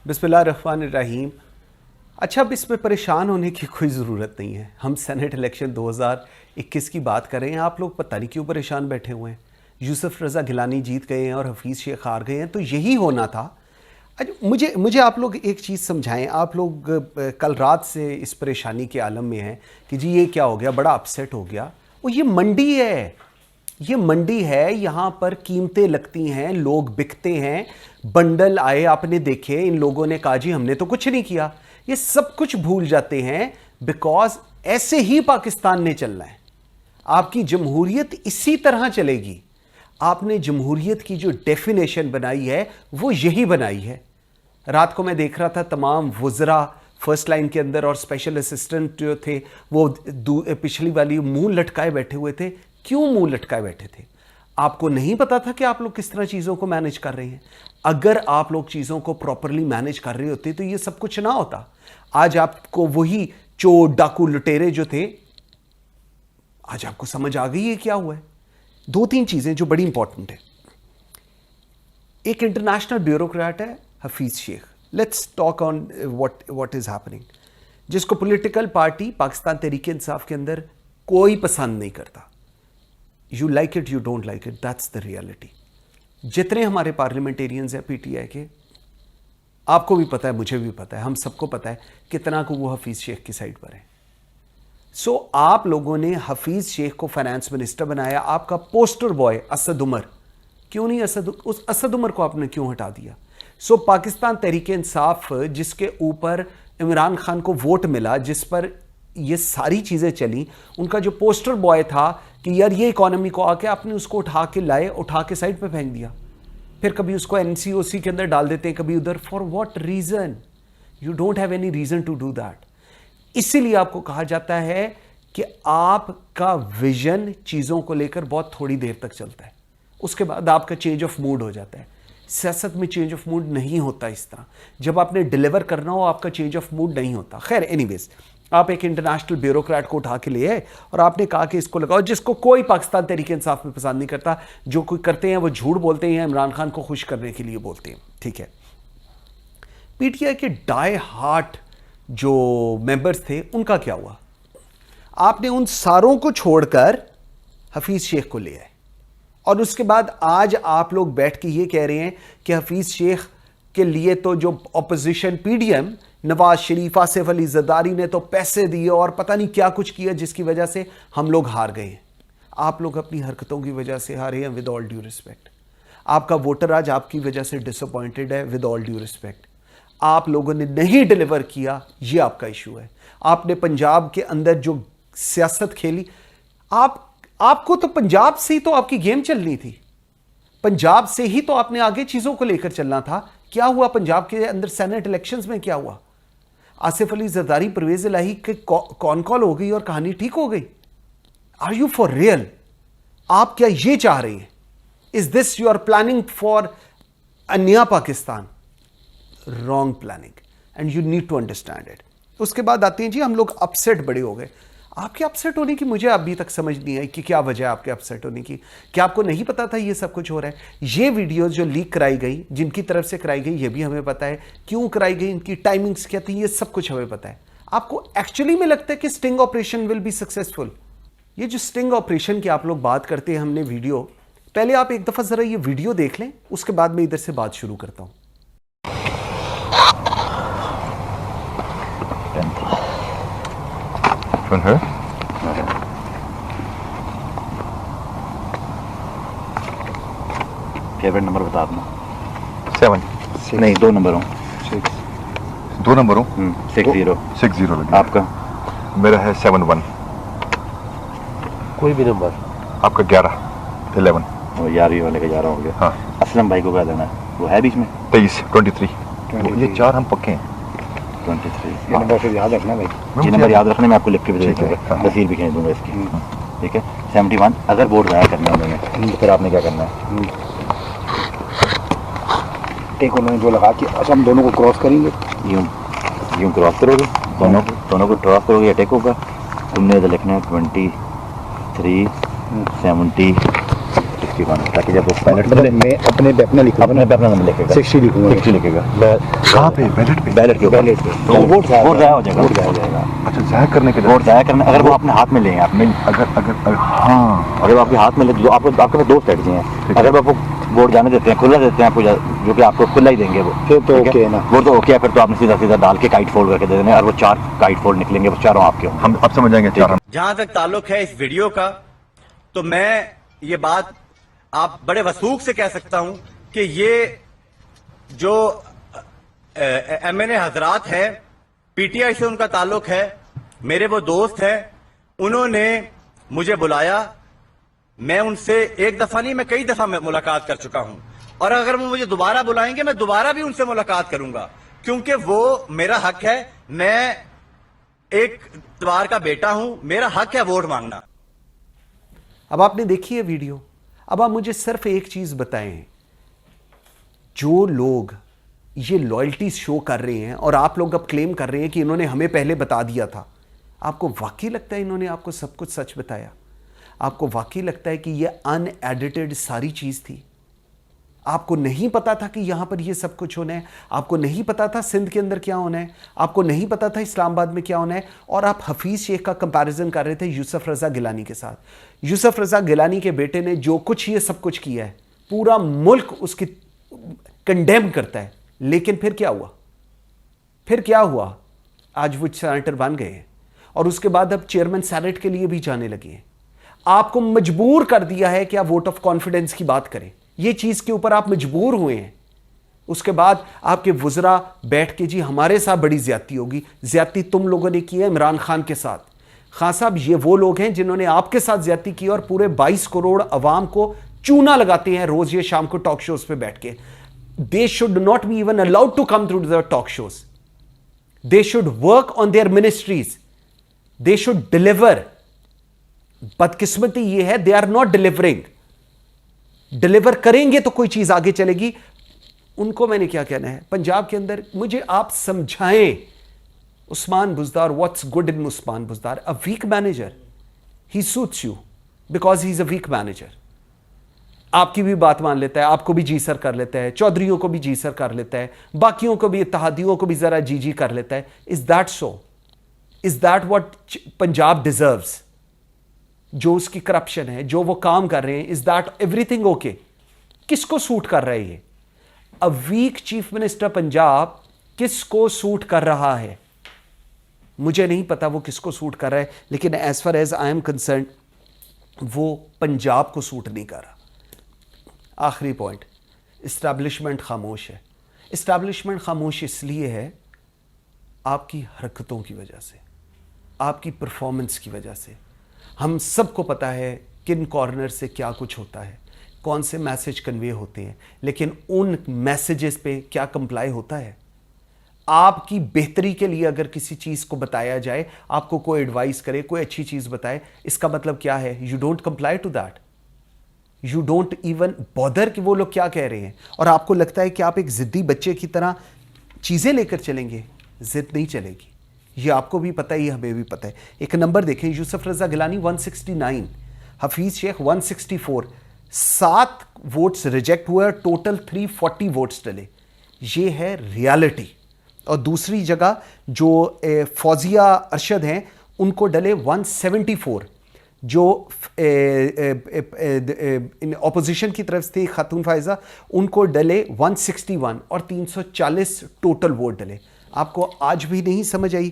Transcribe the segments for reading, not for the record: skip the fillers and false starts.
बिस्मिल्लाहिर्रहमानिर्रहीम। अच्छा, अब इसमें परेशान होने की कोई ज़रूरत नहीं है। हम सेनेट इलेक्शन 2021 की बात कर रहे हैं, आप लोग पता नहीं क्यों परेशान बैठे हुए हैं। यूसुफ रज़ा गिलानी जीत गए हैं और हफीज़ शेख हार गए हैं, तो यही होना था। अच्छा, मुझे आप लोग एक चीज़ समझाएं। आप लोग कल रात से इस परेशानी के आलम में हैं कि जी ये क्या हो गया, बड़ा अपसेट हो गया। वो ये मंडी है, ये मंडी है, यहाँ पर कीमतें लगती हैं, लोग बिकते हैं। बंडल आए, आपने देखे, इन लोगों ने कहा जी हमने तो कुछ नहीं किया। ये सब कुछ भूल जाते हैं बिकॉज ऐसे ही पाकिस्तान ने चलना है। आपकी जमहूरियत इसी तरह चलेगी। आपने जमहूरियत की जो डेफिनेशन बनाई है वो यही बनाई है। रात को मैं देख रहा था तमाम वुज़रा फर्स्ट लाइन के अंदर और स्पेशल असिस्टेंट जो थे वो पिछली वाली मुंह लटकाए बैठे हुए थे। क्यों मुंह लटकाए बैठे थे? आपको नहीं पता था कि आप लोग किस तरह चीज़ों को मैनेज कर रहे हैं? अगर आप लोग चीज़ों को प्रॉपरली मैनेज कर रहे होते तो ये सब कुछ ना होता। आज आपको वही चोर डाकू लुटेरे जो थे, आज आपको समझ आ गई है क्या हुआ है। दो तीन चीज़ें जो बड़ी इंपॉर्टेंट है। एक इंटरनेशनल ब्यूरोक्रेट है Hafeez Sheikh. Let's talk on what is happening, जिसको पॉलिटिकल पार्टी पाकिस्तान तहरीक इंसाफ के अंदर कोई पसंद नहीं करता। You like it, you don't like it, that's the reality. जितने हमारे पार्लियामेंटेरियंस हैं पीटीआई के, आपको भी पता है, मुझे भी पता है, हम सबको पता है कितना को वो हफीज़ शेख की साइड पर है। सो आप लोगों ने हफीज़ शेख को फाइनेंस मिनिस्टर बनाया। आपका पोस्टर बॉय असद उमर, क्यों नहीं उस असद उमर को आपने क्यों हटा दिया? सो पाकिस्तान तहरीक इंसाफ, जिसके ऊपर इमरान खान को वोट मिला, जिस पर ये सारी चीज़ें चली, उनका जो पोस्टर बॉय था कि यार ये इकोनॉमी को आके आपने उसको उठा के लाए, उठा के साइड पे फेंक दिया। फिर कभी उसको एनसीओसी के अंदर डाल देते हैं, कभी उधर। For what reason? You don't have any reason to do that. इसीलिए आपको कहा जाता है कि आपका विजन चीज़ों को लेकर बहुत थोड़ी देर तक चलता है, उसके बाद आपका चेंज ऑफ मूड हो जाता है। सियासत में चेंज ऑफ मूड नहीं होता इस तरह। जब आपने डिलीवर करना हो आपका चेंज ऑफ मूड नहीं होता। खैर, एनीवेज, आप एक इंटरनेशनल ब्यूरोक्रेट को उठा के ले आए और आपने कहा कि इसको लगाओ, जिसको कोई पाकिस्तान तहरीक इंसाफ में पसंद नहीं करता। जो कोई करते हैं वो झूठ बोलते हैं, इमरान खान को खुश करने के लिए बोलते हैं। ठीक है, पीटीआई के डाई हार्ट जो मेंबर्स थे उनका क्या हुआ? आपने उन सारों को छोड़कर हफीज़ शेख को ले आए और उसके बाद आज आप लोग बैठ के ये कह रहे हैं कि हफीज़ शेख के लिए तो जो ऑपोजिशन पीडीएम, नवाज शरीफ, आसिफ अली जरदारी ने तो पैसे दिए और पता नहीं क्या कुछ किया जिसकी वजह से हम लोग हार गए हैं। आप लोग अपनी हरकतों की वजह से हारे हैं, विद ऑल ड्यू रिस्पेक्ट। आपका वोटर आज आपकी वजह से डिसअपॉइंटेड है, विद ऑल ड्यू रिस्पेक्ट। आप लोगों ने नहीं डिलीवर किया, ये आपका इशू है। आपने पंजाब के अंदर जो सियासत खेली, आपको तो पंजाब से ही तो आपकी गेम चलनी थी। पंजाब से ही तो आपने आगे चीजों को लेकर चलना था। क्या हुआ पंजाब के अंदर सेनेट इलेक्शंस में? क्या हुआ? आसिफ अली जरदारी, परवेज इलाही के कॉन कॉल हो गई और कहानी ठीक हो गई। Are you for real? आप क्या ये चाह रहे हैं? Is this you are planning for a नया Pakistan? Wrong planning and you need to understand it. उसके बाद आते हैं जी हम लोग अपसेट बड़े हो गए। आपके अपसेट होने की मुझे अभी तक समझ नहीं आई कि क्या वजह है आपके अपसेट होने की। क्या आपको नहीं पता था ये सब कुछ हो रहा है? ये वीडियोस जो लीक कराई गई, जिनकी तरफ से कराई गई, ये भी हमें पता है। क्यों कराई गई, इनकी टाइमिंग्स क्या थी, ये सब कुछ हमें पता है। आपको एक्चुअली में लगता है कि sting operation will be successful? ये जो स्टिंग ऑपरेशन की आप लोग बात करते हैं, हमने वीडियो, पहले आप एक दफा जरा ये वीडियो देख लें, उसके बाद मैं इधर से बात शुरू करता हूं। फेवरेट नंबर बता दो। 7 नहीं, 2 नंबर हो। 2 नंबर हो। 60 लगे। आपका? मेरा है 71। कोई भी नंबर। आपका 11 वो 11 वाले का 11 हो गया। हाँ। असलम भाई को क्या देना है? वो है बीच में 23 ये 4 हम पक्के हैं। 23 ये नंबर फिर याद रखना भाई। ये नंबर याद रखने में आपको लिख के भी दे दूंगा, तस्वीर भी खींच दूंगा इसकी। ठीक है। 71 अगर वोट जाया करना है उन्होंने, तो फिर आपने क्या करना है? एक उन्होंने जो लगा कि अच्छा हम दोनों को क्रॉस करेंगे, यूं क्रॉस करोगे, दोनों को क्रॉस करोगे या टेक होगा। तुमने इधर लिखना है 23 70 61 ताकि जब वो बैलेट मतलब मैं अपने पे अपना लिखूंगा अपने पे अपना नंबर लिखेगा 60 लिखूंगा 60 लिखेगा कहाँ पे बैलेट पे? बैलेट के ऊपर बैलेट पे तो वोट वोट ज़ाया हो जाएगा वोट ज़ाया हो जाएगा। अच्छा ज़ाया करने के लिए वोट ज़ाया करना अगर वो अपने हाथ में लेंगे आप अगर हाँ अगर वो आपके हाथ में ले तो आपके पास दो स्ट्रेटजी हैं। अगर वो आपको वोट जाने देते हैं खुला देते हैं आपको जो कि आपको खुला ही देंगे वो फिर तो ठीक ओके है ना। वो तो ओके है फिर तो आपने सीधा सीधा डाल के काइट फोल्ड करके दे देने और वो 4 काइट फोल्ड निकलेंगे वो चारों आपके होंगे। हम अब समझ जाएंगे चार हम जहां तक ताल्लुक है इस वीडियो का, तो मैं ये बात आप बड़े वसूख से कह सकता हूं कि ये जो एमएनए हजरात हैं, पीटीआई से उनका ताल्लुक है, मेरे वो दोस्त हैं, उन्होंने मुझे बुलाया। मैं उनसे एक दफा नहीं, मैं कई दफा मुलाकात कर चुका हूं और अगर वो मुझे दोबारा बुलाएंगे मैं दोबारा भी उनसे मुलाकात करूंगा, क्योंकि वो मेरा हक है। मैं एक त्वार का बेटा हूं, मेरा हक है वोट मांगना। अब आपने देखी है वीडियो। अब आप मुझे सिर्फ एक चीज बताएं, जो लोग ये लॉयल्टी शो कर रहे हैं और आप लोग अब क्लेम कर रहे हैं कि इन्होंने हमें पहले बता दिया था, आपको वाकई लगता है इन्होंने आपको सब कुछ सच बताया? आपको वाकई लगता है कि ये अनएडिटेड सारी चीज थी? आपको नहीं पता था कि यहां पर ये सब कुछ होना है? आपको नहीं पता था सिंध के अंदर क्या होना है? आपको नहीं पता था इस्लामाबाद में क्या होना है? और आप हफीज शेख का कंपैरिजन कर रहे थे यूसुफ रजा गिलानी के साथ। यूसुफ रजा गिलानी के बेटे ने जो कुछ ये सब कुछ किया है, पूरा मुल्क उसकी कंडेम करता है, लेकिन फिर क्या हुआ? फिर क्या हुआ? आज वो सेनेटर बन गए हैं और उसके बाद अब चेयरमैन सेनेट के लिए भी जाने लगे हैं। आपको मजबूर कर दिया है कि आप वोट ऑफ कॉन्फिडेंस की बात करें। ये चीज के ऊपर आप मजबूर हुए हैं। उसके बाद आपके वुजरा बैठ के जी हमारे साथ बड़ी ज्यादती होगी। ज्यादती तुम लोगों ने की है इमरान खान के साथ। खान साहब, ये वो लोग हैं जिन्होंने आपके साथ ज्यादती की और पूरे 22 करोड़ अवाम को चूना लगाते हैं रोज ये शाम को टॉक शोज पे बैठ के। They should not be even allowed to come through the talk shows. They should work on their ministries. They should deliver. बदकिस्मती ये है, they are not delivering. Deliver करेंगे तो कोई चीज आगे चलेगी। उनको मैंने क्या कहना है पंजाब के अंदर, मुझे आप समझाएं Usman Buzdar, what's good in Usman Buzdar? A weak manager, he suits you because he is a weak manager. आपकी भी बात मान लेता है, आपको भी जी सर कर लेता है, चौधरियों को भी जी सर कर लेता है, बाकियों को भी, इत्तेहादियों को भी जरा जी जी कर लेता है। Is that so? Is that what Punjab deserves? जो उसकी करप्शन है, जो वो काम कर रहे हैं, इज दैट एवरीथिंग ओके? किसको सूट कर रहा है ये? A weak chief minister Punjab किसको सूट कर रहा है? मुझे नहीं पता वो किसको सूट कर रहा है, लेकिन as far as I am concern वो पंजाब को सूट नहीं कर रहा। आखिरी पॉइंट, इस्टेब्लिशमेंट खामोश है। इस्टेब्लिशमेंट खामोश इसलिए है आपकी हरकतों की वजह से, आपकी परफॉर्मेंस की वजह से। हम सबको पता है किन कॉर्नर से क्या कुछ होता है, कौन से मैसेज कन्वे होते हैं, लेकिन उन मैसेजेस पे क्या कंप्लाई होता है? आपकी बेहतरी के लिए अगर किसी चीज़ को बताया जाए, आपको कोई एडवाइस करे, कोई अच्छी चीज़ बताए, इसका मतलब क्या है? You don't comply to that. You don't even bother कि वो लोग क्या कह रहे हैं, और आपको लगता है कि आप एक जिद्दी बच्चे की तरह चीज़ें लेकर चलेंगे। जिद नहीं चलेगी, ये आपको भी पता है, ये हमें भी पता है। एक नंबर देखें, यूसुफ रजा गिलानी 169, हफीज शेख 164, 7 वोट्स रिजेक्ट हुए, टोटल 340 वोट्स डले। ये है रियलिटी। और दूसरी जगह जो फौजिया अरशद हैं, उनको डले 174, जो ऑपोजिशन की तरफ से खातून फायजा, उनको डले 161 और 340 टोटल वोट डले। आपको आज भी नहीं समझ आई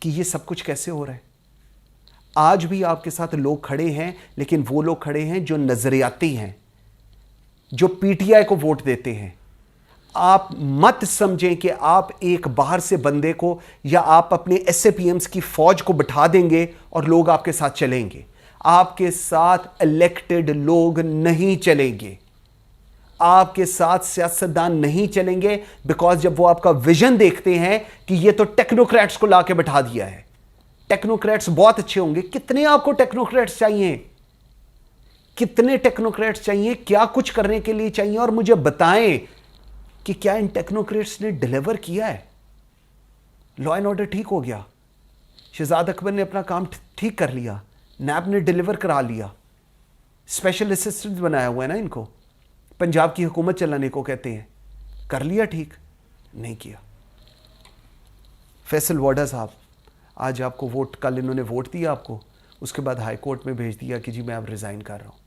कि ये सब कुछ कैसे हो रहा है? आज भी आपके साथ लोग खड़े हैं, लेकिन वो लोग खड़े हैं जो नजरियाती हैं, जो पीटीआई को वोट देते हैं। आप मत समझें कि आप एक बाहर से बंदे को या आप अपने एसएपीएम्स की फौज को बिठा देंगे और लोग आपके साथ चलेंगे। आपके साथ इलेक्टेड लोग नहीं चलेंगे, आपके साथ सियासतदान नहीं चलेंगे, बिकॉज जब वो आपका विजन देखते हैं कि ये तो टेक्नोक्रेट्स को लाके बिठा दिया है। टेक्नोक्रेट्स बहुत अच्छे होंगे, कितने आपको टेक्नोक्रेट्स चाहिए? कितने टेक्नोक्रेट्स चाहिए? क्या कुछ करने के लिए चाहिए? और मुझे बताएं कि क्या इन टेक्नोक्रेट्स ने डिलीवर किया है? लॉ एंड ऑर्डर ठीक हो गया, शहजाद अकबर ने अपना काम ठीक कर लिया, नैब ने डिलीवर करा लिया, स्पेशल असिस्टेंट बनाया हुआ है ना इनको, पंजाब की हुकूमत चलाने को कहते हैं। कर लिया ठीक? नहीं किया। फैसल वाडा साहब, आज आपको वोट, कल इन्होंने वोट दिया आपको, उसके बाद हाई कोर्ट में भेज दिया कि जी मैं अब रिज़ाइन कर रहा हूँ।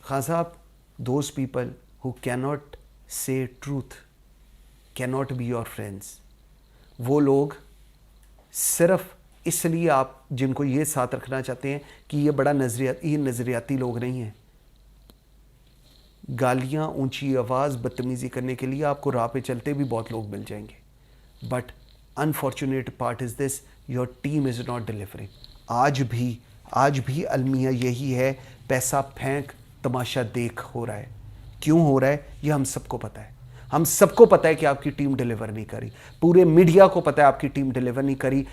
खान साहब, those people who cannot say truth cannot be your friends. वो लोग सिर्फ इसलिए आप जिनको ये साथ रखना चाहते हैं कि ये बड़ा ये नज़रियाती लोग नहीं हैं। गालियाँ, ऊंची आवाज़, बदतमीज़ी करने के लिए आपको राह पे चलते भी बहुत लोग मिल जाएंगे, but unfortunate part is this, your team is not delivering. आज भी अलमिया यही है, पैसा फेंक तमाशा देख हो रहा है। क्यों हो रहा है ये हम सबको पता है। हम सबको पता है कि आपकी टीम डिलीवर नहीं करी, पूरे मीडिया को पता है आपकी टीम डिलीवर नहीं करी,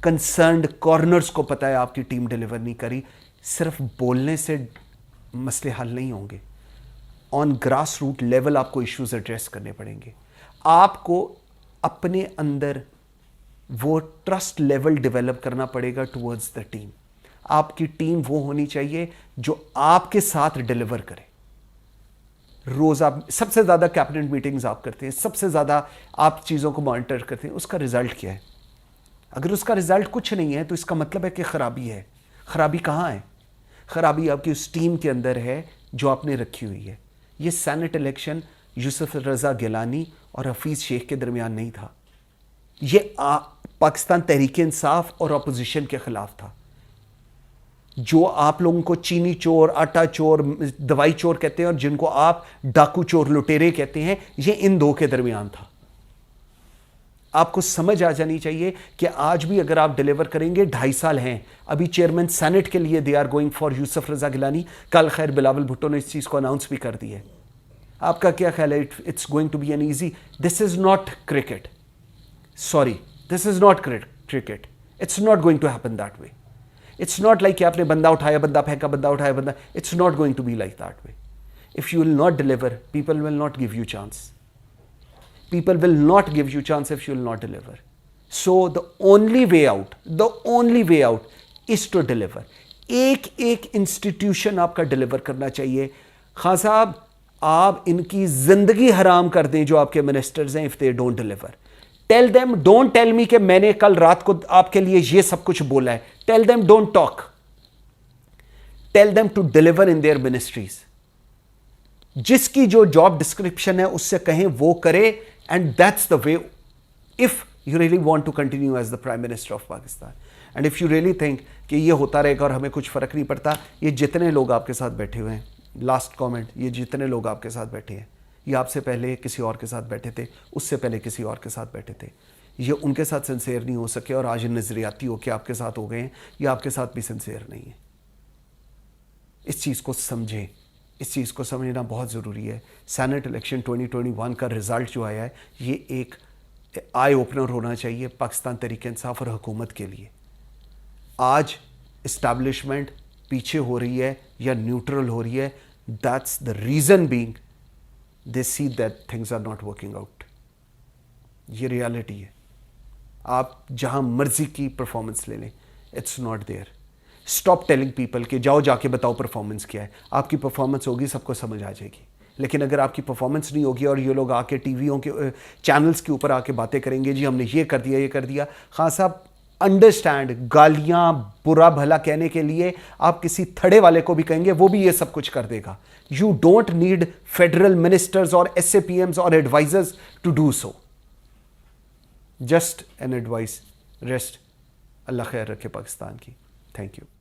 कंसर्न्ड कॉर्नर्स को पता है आपकी टीम डिलीवर नहीं करी। सिर्फ बोलने से मसले हल नहीं होंगे, ऑन ग्रास रूट लेवल आपको इश्यूज एड्रेस करने पड़ेंगे। आपको अपने अंदर वो ट्रस्ट लेवल डेवलप करना पड़ेगा टुवर्ड्स द टीम। आपकी टीम वो होनी चाहिए जो आपके साथ डिलीवर करे। रोज आप सबसे ज्यादा कैबिनेट मीटिंग्स आप करते हैं, सबसे ज्यादा आप चीजों को मॉनिटर करते हैं, उसका रिजल्ट क्या है? अगर उसका रिजल्ट कुछ नहीं है तो इसका मतलब है कि खराबी है। खराबी कहाँ है? खराबी आपकी उस टीम के अंदर है जो आपने रखी हुई है। ये सेनेट इलेक्शन यूसुफ रज़ा गिलानी और हफीज़ शेख के दरमियान नहीं था, ये पाकिस्तान तहरीक इंसाफ और अपोजिशन के खिलाफ था। जो आप लोगों को चीनी चोर, आटा चोर, दवाई चोर कहते हैं और जिनको आप डाकू चोर, लुटेरे कहते हैं, ये इन दो के दरमियान था। आपको समझ आ जानी चाहिए कि आज भी अगर आप डिलीवर करेंगे, 2.5 साल हैं अभी चेयरमैन सेनेट के लिए, they are going for Yusuf Raza Gilani. कल खैर बिलावल भुट्टो ने इस चीज़ को अनाउंस भी कर दी है। आपका क्या ख्याल है? It's going to be an easy. This is not cricket, sorry, this is not cricket. It's not going to happen that way. It's not like कि आपने बंदा उठाया, बंदा फेंका, बंदा उठाया, बंदा। It's not going to be like that way. If you will not deliver, people will not give you chance. People will not give you chance if you will not deliver. So the only way out is to deliver. एक institution आपका deliver करना चाहिए। खान साहब, आप इनकी जिंदगी हराम कर दें जो आपके मिनिस्टर्स हैं, if they don't deliver. Tell them, don't tell me कि मैंने कल रात को आपके लिए ये सब कुछ बोला है। Tell them don't talk, tell them to deliver in their ministries. जिसकी जो जॉब डिस्क्रिप्शन है उससे कहें वो करे, and that's the way if you really want to continue as the prime minister of Pakistan. And if you really think कि ये होता रहेगा और हमें कुछ फर्क नहीं पड़ता, ये जितने लोग आपके साथ बैठे हुए हैं, लास्ट कमेंट, ये जितने लोग आपके साथ बैठे हैं, ये आपसे पहले किसी और के साथ बैठे थे, उससे पहले किसी और के साथ बैठे थे, ये उनके साथ सिंसेयर नहीं हो सके और आज नजरियाती होकर आपके साथ हो गए हैं, ये आपके साथ भी सिंसेयर नहीं है। इस चीज़ को समझें, इस चीज़ को समझना बहुत ज़रूरी है। सेनेट इलेक्शन 2021 का रिज़ल्ट जो आया है, ये एक आई ओपनर होना चाहिए पाकिस्तान तहरीक इंसाफ और हुकूमत के लिए। आज इस्टेब्लिशमेंट पीछे हो रही है या न्यूट्रल हो रही है, that's the reason being they see that things are not working out. ये रियलिटी है। आप जहाँ मर्जी की परफॉर्मेंस ले लें, it's not there. Stop telling people कि जाओ जाके बताओ परफॉर्मेंस क्या है। आपकी परफॉर्मेंस होगी, सबको समझ आ जाएगी। लेकिन अगर आपकी परफॉर्मेंस नहीं होगी और ये लोग आके टीवियों के चैनल्स के ऊपर आके बातें करेंगे, जी हमने ये कर दिया, ये कर दिया। खान साहब, अंडरस्टैंड, गालियाँ, बुरा भला कहने के लिए आप किसी थड़े वाले को भी कहेंगे, वो भी ये सब कुछ कर देगा। You don't need federal ministers और SAPMs और advisers to do so. Just an advice. Rest. Allah खैर रखे पाकिस्तान की। Thank you.